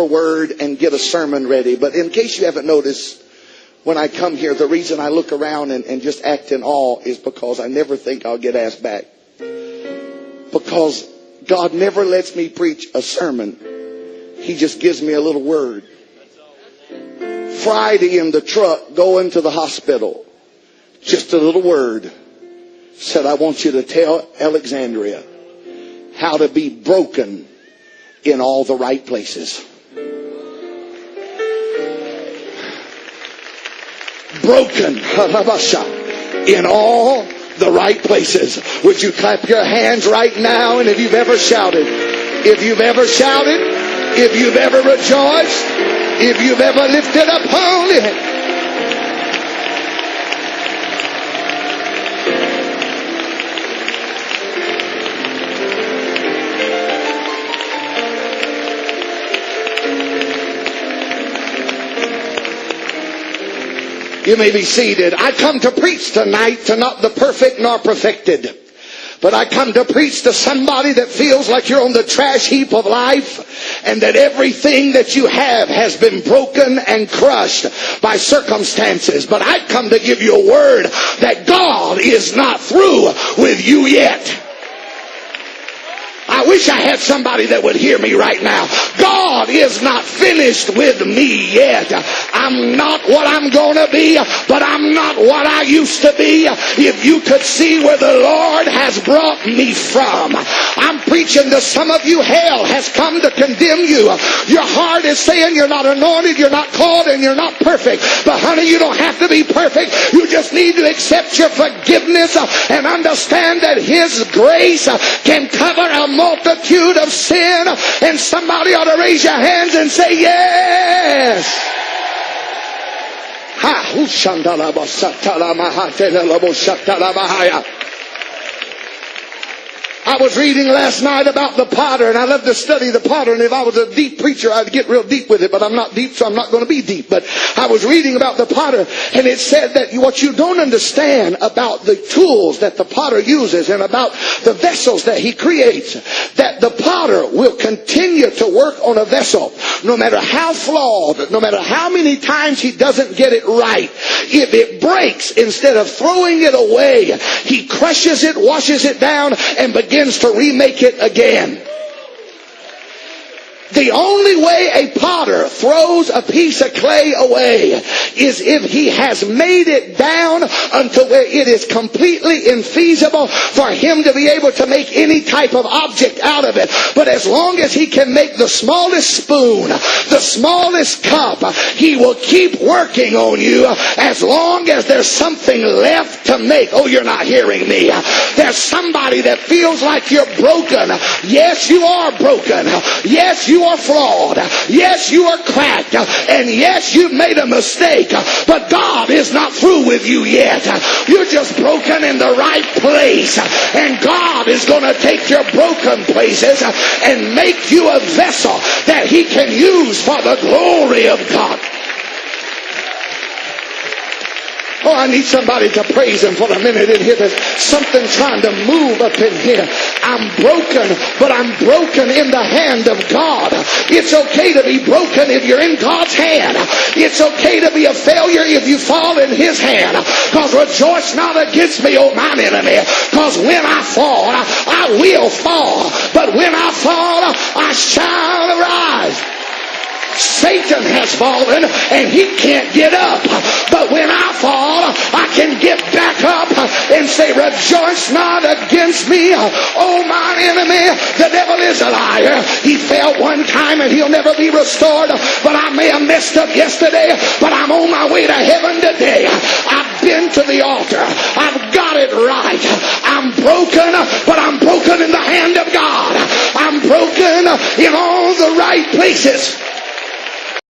a word and get a sermon ready. But in case you haven't noticed, when I come here, the reason I look around and just act in awe is because I never think I'll get asked back. Because God never lets me preach a sermon. He just gives me a little word. Friday in the truck going to the hospital, just a little word. Said, I want you to tell Alexandria how to be broken in all the right places. Broken in all the right places. Would you clap your hands right now? And if you've ever shouted, if you've ever shouted, if you've ever rejoiced, if you've ever lifted up holy hands. You may be seated. I come to preach tonight to not the perfect nor perfected. But I come to preach to somebody that feels like you're on the trash heap of life and that everything that you have has been broken and crushed by circumstances. But I come to give you a word that God is not through with you yet. I wish I had somebody that would hear me right now. God is not finished with me yet. I'm not what I'm going to be, but I'm not what I used to be. If you could see where the Lord has brought me from. I'm preaching to some of you, hell has come to condemn you. Your heart is saying you're not anointed, you're not called, and you're not perfect. But honey, you don't have to be perfect. You just need to accept your forgiveness and understand that His grace can cover a multitude of sin. And somebody ought to raise your hands and say yes. I was reading last night about the potter, and I love to study the potter, and if I was a deep preacher, I'd get real deep with it, but I'm not deep, so I'm not going to be deep. But I was reading about the potter, and it said that what you don't understand about the tools that the potter uses and about the vessels that he creates, that the potter will continue to work on a vessel, no matter how flawed, no matter how many times he doesn't get it right. If it breaks, instead of throwing it away, he crushes it, washes it down, and begins to remake it again. The only way a potter throws a piece of clay away is if he has made it down until where it is completely infeasible for him to be able to make any type of object out of it. But as long as he can make the smallest spoon, the smallest cup, he will keep working on you as long as there's something left to make. Oh, you're not hearing me. There's somebody that feels like you're broken. Yes, you are broken. Yes, you are flawed. Yes, you are cracked. And yes, you've made a mistake. But God is not through with you yet. You're just broken in the right place. And God is going to take your broken places and make you a vessel that He can use for the glory of God. Oh, I need somebody to praise Him for a minute in here. There's something trying to move up in here. I'm broken, but I'm broken in the hand of God. It's okay to be broken if you're in God's hand. It's okay to be a failure if you fall in His hand. Because rejoice not against me, O mine enemy. Because when I fall, I will fall. But when I fall, I shall arise. Satan has fallen and he can't get up. But when I fall, I can get back up and say, rejoice not against me, oh mine enemy. The devil is a liar. He fell one time and he'll never be restored. But I may have messed up yesterday, but I'm on my way to heaven today. I've been to the altar. I've got it right. I'm broken, but I'm broken in the hand of God. I'm broken in all the right places.